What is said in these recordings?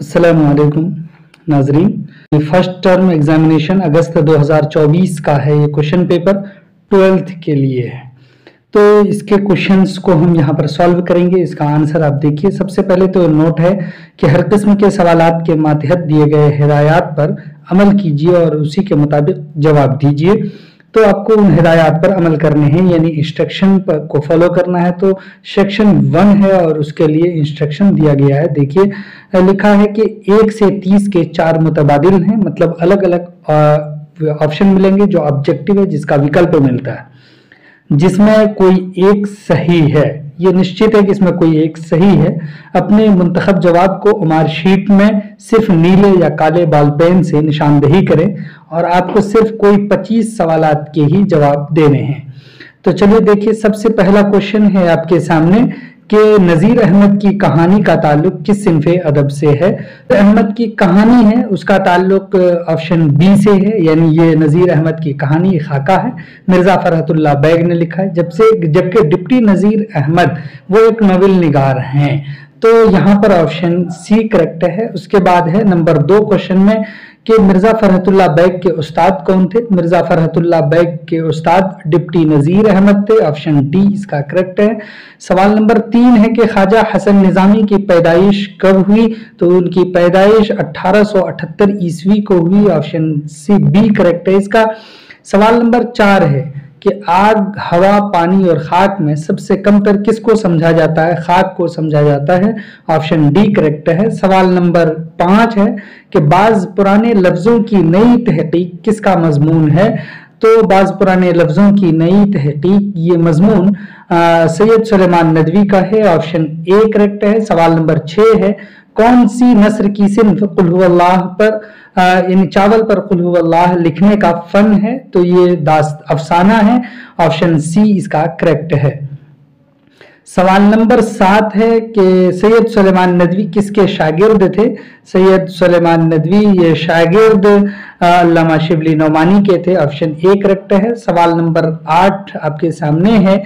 अस्सलामु अलैकुम नाजरीन। फर्स्ट टर्म एग्जामिनेशन अगस्त 2024 का है। ये क्वेश्चन पेपर 12th के लिए है, तो इसके क्वेश्चंस को हम यहाँ पर सॉल्व करेंगे। इसका आंसर आप देखिए। सबसे पहले तो नोट है कि हर किस्म के सवालात के मातहत दिए गए हिदायत पर अमल कीजिए और उसी के मुताबिक जवाब दीजिए। तो आपको उन हिदायत पर अमल करने हैं, यानी इंस्ट्रक्शन को फॉलो करना है। तो सेक्शन 1 है और उसके लिए इंस्ट्रक्शन दिया गया है। देखिए लिखा है कि 1 से 30 के 4 मुतबादिल हैं, मतलब अलग अलग ऑप्शन मिलेंगे जो ऑब्जेक्टिव है, जिसका विकल्प मिलता है, जिसमें कोई एक सही है। ये निश्चित है कि इसमें कोई एक सही है। अपने मुंतखब जवाब को उमार शीट में सिर्फ नीले या काले बाल पेन से निशानदही करें और आपको सिर्फ कोई 25 सवालात के ही जवाब देने हैं। तो चलिए देखिए, सबसे पहला क्वेश्चन है आपके सामने कि नज़ीर अहमद की कहानी का ताल्लुक किस सिन्फ़े अदब से है। तो अहमद की कहानी है, उसका ताल्लुक ऑप्शन बी से है, यानी ये नज़ीर अहमद की कहानी खाका है, मिर्ज़ा फरहतुल्लाह बैग ने लिखा है। जबकि डिप्टी नज़ीर अहमद वो एक नॉवेल निगार हैं। तो यहाँ पर ऑप्शन सी करेक्ट है। उसके बाद है नंबर 2 क्वेश्चन में कि मिर्ज़ा फरहतुल्लाह बैग के उस्ताद कौन थे। मिर्ज़ा फरहतुल्लाह बैग के उस्ताद डिप्टी नज़ीर अहमद थे। ऑप्शन डी इसका करेक्ट है। सवाल नंबर 3 है कि ख्वाजा हसन निज़ामी की पैदाइश कब हुई। तो उनकी पैदाइश 1878 ईस्वी को हुई। ऑप्शन सी बी करेक्ट है इसका। सवाल नंबर 4 है कि आग, हवा, पानी और खाक में सबसे कमतर किसको समझा जाता है। खाक को समझा जाता है। ऑप्शन डी करेक्ट है। सवाल नंबर 5 है कि बाज पुराने लफ्जों की नई तहकीक किसका मजमून है। तो बाज पुराने लफ्जों की नई तहकीक, ये मजमून सैयद सुलेमान नदवी का है। ऑप्शन ए करेक्ट है। सवाल नंबर 6 है कौन सी नस्र की सिन्फ कुल हुवल्लाह पर यानी चावल पर कुल हुवल्लाह लिखने का फन है। तो ये अफसाना है। ऑप्शन सी इसका करेक्ट है। सवाल नंबर 7 है कि सैयद सुलेमान नदवी किसके शागिर्द थे। सैयद सुलेमान नदवी ये शागिर्द अल्लामा शिबली नौमानी के थे। ऑप्शन ए करेक्ट है। सवाल नंबर 8 आपके सामने है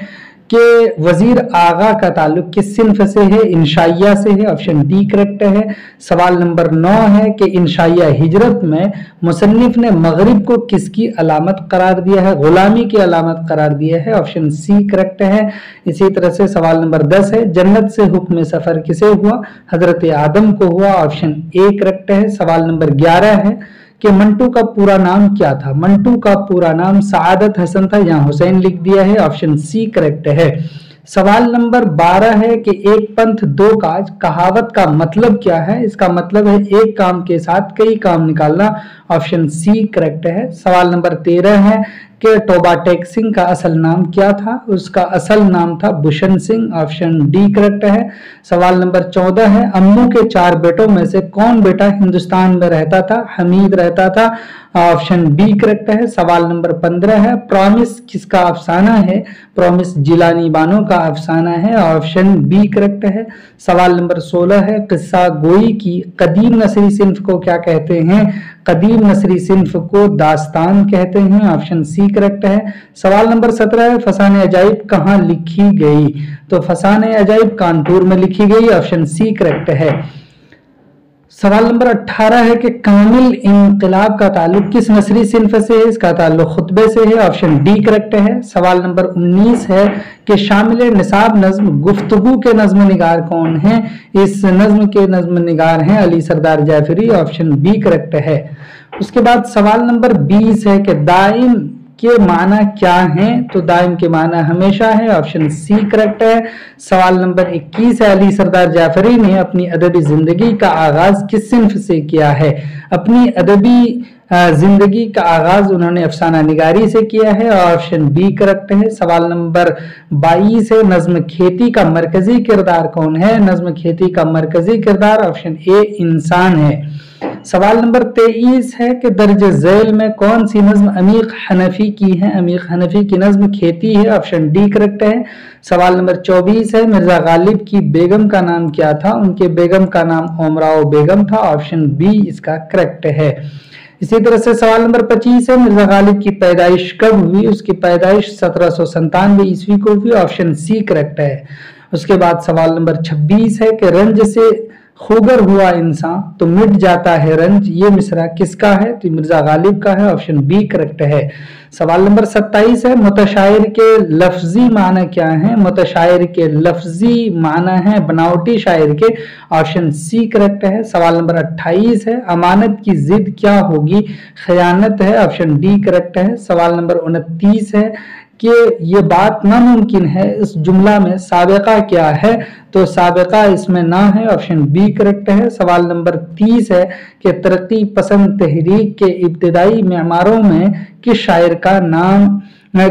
कि वजीर आगा का ताल्लुक किस सिन्फ से है। इंशाइया से है। ऑप्शन डी करेक्ट है। सवाल नंबर 9 है कि इंशाइया हिजरत में मुसन्निफ ने मगरिब को किसकी अलामत करार दिया है। गुलामी की अलामत करार दिया है। ऑप्शन सी करेक्ट है। इसी तरह से सवाल नंबर 10 है जन्नत से हुक्म सफर किसे हुआ। हजरत आदम को हुआ। ऑप्शन ए करेक्ट है। सवाल नंबर 11 है कि मंटू का पूरा नाम क्या था। मंटू का पूरा नाम सआदत हसन था, यहाँ हुसैन लिख दिया है। ऑप्शन सी करेक्ट है। सवाल नंबर 12 है कि एक पंथ दो काज कहावत का मतलब क्या है। इसका मतलब है एक काम के साथ कई काम निकालना। ऑप्शन सी करेक्ट है। सवाल नंबर 13 है कि टोबा टेक सिंह का असल नाम क्या था। उसका असल नाम था Bhushan Singh. Option D correct है। सवाल नंबर 14 है अम्मू के 4 बेटों में से कौन बेटा हिंदुस्तान में रहता था। हमीद रहता था। ऑप्शन बी करेक्ट है। सवाल नंबर 15 है प्रॉमिस किसका अफसाना है। प्रॉमिस जिलानी बानो का अफसाना है। ऑप्शन बी करेक्ट है। सवाल नंबर 16 है किस्सा गोई की कदीम नसरी सिन्फ को क्या कहते हैं। कदीम नसरी सिन्फ को दास्तान कहते हैं। ऑप्शन सी करेक्ट है। सवाल नंबर 17 है फसाने अजाइब कहाँ लिखी गई। तो फसाने अजाइब कानपुर में लिखी गई। ऑप्शन सी करेक्ट है। सवाल नंबर 18 है कि कामिल इनकलाब का ताल्लुक किस नसरी सिन्फ से है। इसका ताल्लुक खुतबे से है। ऑप्शन डी करेक्ट है। सवाल नंबर 19 है कि शामिल निसाब नज्म गुफ्तगू के नज्म निगार कौन है। इस नज्म के नज्म निगार हैं अली सरदार जाफरी। ऑप्शन बी करेक्ट है। उसके बाद सवाल नंबर 20 है कि दाइम के माना क्या है। तो दाइम के माना हमेशा है। ऑप्शन सी करेक्ट है। सवाल नंबर 21 है अली सरदार जाफरी ने अपनी अदबी जिंदगी का आगाज किस सिन्फ से किया है। अपनी अदबी जिंदगी का आगाज उन्होंने अफसाना निगारी से किया है। ऑप्शन बी करेक्ट है। सवाल नंबर 22 है नज्म खेती का मरकजी किरदार कौन है। नज्म खेती का मरकजी किरदार ऑप्शन ए इंसान है। सवाल नंबर 23 है कि दर्ज झैल में कौन सी नज्म अमीक हनफी की है। अमीक हनफी की नज्म खेती है। ऑप्शन डी करेक्ट है। सवाल नंबर 24 है मिर्जा गालिब की बेगम का नाम क्या था। उनके बेगम का नाम ओमराव बेगम था। ऑप्शन बी इसका करेक्ट है। इसी तरह से सवाल नंबर 25 है मिर्जा गालिब की पैदाइश कब हुई। उसकी पैदाइश 1797 ईस्वी को हुई। ऑप्शन सी करेक्ट है। उसके बाद सवाल नंबर 26 है कि रंज से खुगर हुआ इंसान तो मिट जाता है रंज, ये मिसरा किसका है? तो मिर्जा गालिब का है, ऑप्शन बी करेक्ट है। सवाल नंबर 27 है, मुतशायर के लफ्जी माना क्या है? मुतशायर के लफ्जी माना है बनावटी शायर के, ऑप्शन सी करेक्ट है। सवाल नंबर 28 है, अमानत की जिद क्या होगी? खयानत है, ऑप्शन डी करेक्ट है। सवाल नंबर 29 है कि ये बात नामुमकिन है, इस जुमला में साबिका क्या है? तो साबिका इसमें ना है, ऑप्शन बी करेक्ट है। सवाल नंबर 30 है कि तरक्की पसंद तहरीक के इब्तिदाई मेमारों में किस शायर का नाम,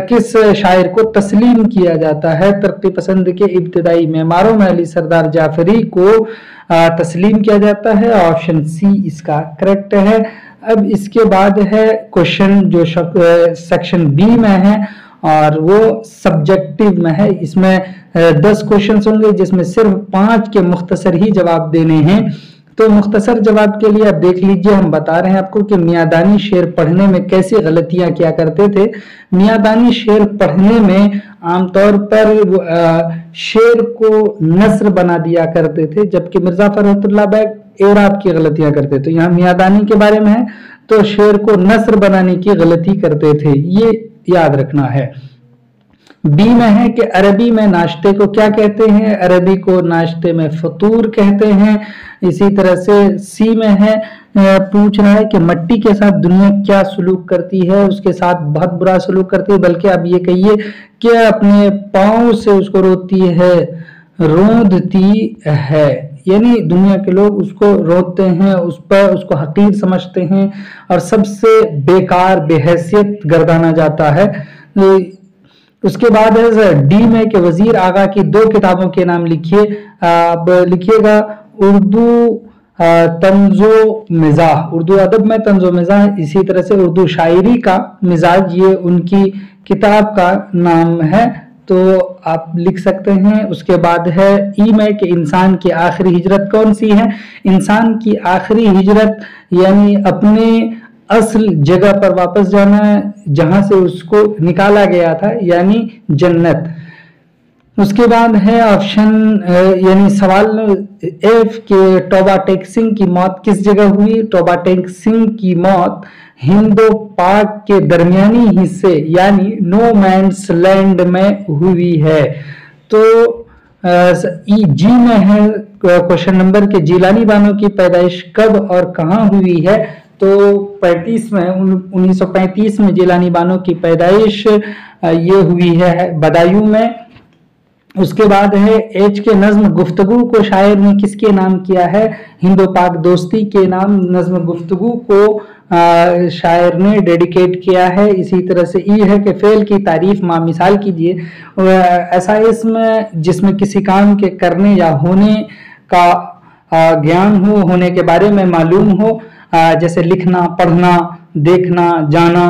किस शायर को तस्लीम किया जाता है? तरक्की पसंद के इब्तिदाई मेमारों में अली सरदार जाफरी को तस्लीम किया जाता है, ऑप्शन सी इसका करेक्ट है। अब इसके बाद है क्वेश्चन जो सेक्शन बी में है और वो सब्जेक्टिव में है। इसमें 10 क्वेश्चन होंगे जिसमें सिर्फ 5 के मुख्तसर ही जवाब देने हैं। तो मुख्तसर जवाब के लिए आप देख लीजिए, हम बता रहे हैं आपको कि मियादानी शेर पढ़ने में कैसी गलतियां किया करते थे। मियादानी शेर पढ़ने में आमतौर पर शेर को नस्र बना दिया करते थे, जबकि मिर्जा फरहतुल्लाह बैग एराब की गलतियां करते थे। यहाँ मियादानी के बारे में है तो शेर को नस्र बनाने की गलती करते थे, ये याद रखना है। बी में है कि अरबी में नाश्ते को क्या कहते हैं? अरबी को नाश्ते में फतूर कहते हैं। इसी तरह से सी में है, पूछ रहा है कि मिट्टी के साथ दुनिया क्या सलूक करती है? उसके साथ बहुत बुरा सलूक करती है, बल्कि आप ये कहिए कि अपने पाँव से उसको रोती है, रोंदती है, यानी दुनिया के लोग उसको रोते हैं, उस पर उसको हकीर समझते हैं और सबसे बेकार बेहैसियत गर्दाना जाता है। उसके बाद है डी में कि वजीर आगा की 2 किताबों के नाम लिखिए। अब लिखिएगा उर्दू तंजो मिजाज, उर्दू अदब में तंजो मिजाज, इसी तरह से उर्दू शायरी का मिजाज, ये उनकी किताब का नाम है, तो आप लिख सकते हैं। उसके बाद है ई में कि इंसान की आखिरी हिजरत कौन सी है? इंसान की आखिरी हिजरत यानी अपने असल जगह पर वापस जाना है जहां से उसको निकाला गया था, यानी जन्नत। उसके बाद है ऑप्शन यानी सवाल एफ के तौबा टेक सिंह की मौत किस जगह हुई? तौबा टेक सिंह की मौत हिंदो पाक के दरमियानी हिस्से यानी नो मैंस लैंड में हुई है। तो जी में है क्वेश्चन नंबर के जीलानी बानो की पैदाइश कब और कहां हुई है? तो 1935 में जीलानी बानो की पैदाइश ये हुई है बदायूं में। उसके बाद है एच के नज्म गुफ्तगू को शायर ने किसके नाम किया है? हिंदो पाक दोस्ती के नाम नज्म गुफ्तगू को शायर ने डेडिकेट किया है। इसी तरह से ई है कि फेल की तारीफ मां मिसाल कीजिए। ऐसा इसमें जिसमें किसी काम के करने या होने का ज्ञान हो, होने के बारे में मालूम हो, जैसे लिखना, पढ़ना, देखना, जाना,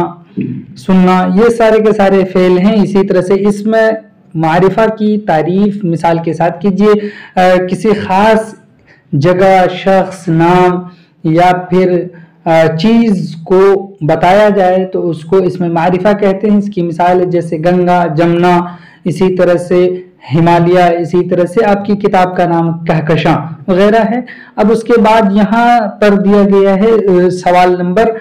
सुनना, ये सारे के सारे फेल हैं। इसी तरह से इसमें मारिफा की तारीफ मिसाल के साथ कीजिए। किसी खास जगह, शख्स, नाम या फिर चीज को बताया जाए तो उसको इसमें मारिफा कहते हैं। इसकी मिसाल है जैसे गंगा, जमुना, इसी तरह से हिमालय, इसी तरह से आपकी किताब का नाम कहकशां वगैरह है। अब उसके बाद यहाँ पर दिया गया है सवाल नंबर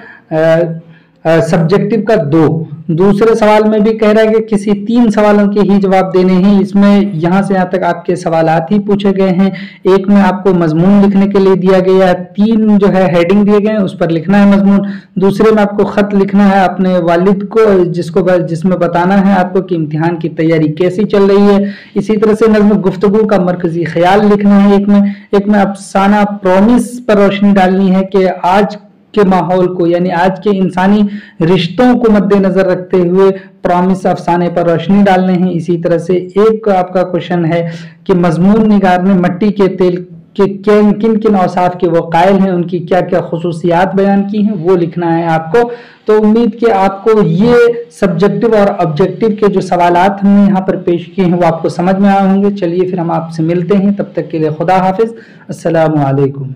सब्जेक्टिव का 2। दूसरे सवाल में भी कह रहा है कि किसी 3 सवालों के ही जवाब देने हैं। इसमें यहाँ से यहाँ तक आपके सवालात ही पूछे गए हैं। एक में आपको मजमून लिखने के लिए दिया गया है, 3 जो है हेडिंग दिए गए हैं, उस पर लिखना है मजमून। दूसरे में आपको खत लिखना है अपने वालिद को, जिसमें बताना है आपको कि इम्तिहान की तैयारी कैसी चल रही है। इसी तरह से नज़्म गुफ्तगू का मरकजी ख्याल लिखना है। एक में अफसाना प्रॉमिस पर रोशनी डालनी है कि आज के माहौल को यानी आज के इंसानी रिश्तों को मद्देनजर रखते हुए प्रॉमिस अफसाने पर रोशनी डालने हैं। इसी तरह से एक आपका क्वेश्चन है कि मजमून निगार ने मिट्टी के तेल के किन किन औसाफ के वो कायल हैं, उनकी क्या क्या खुसूसियात बयान की हैं, वो लिखना है आपको। तो उम्मीद कि आपको ये सब्जेक्टिव और ऑब्जेक्टिव के जो सवालात हमने यहाँ पर पेश किए हैं वो आपको समझ में आए होंगे। चलिए फिर हम आपसे मिलते हैं, तब तक के लिए खुदा हाफिज, अस्सलामु अलैकुम।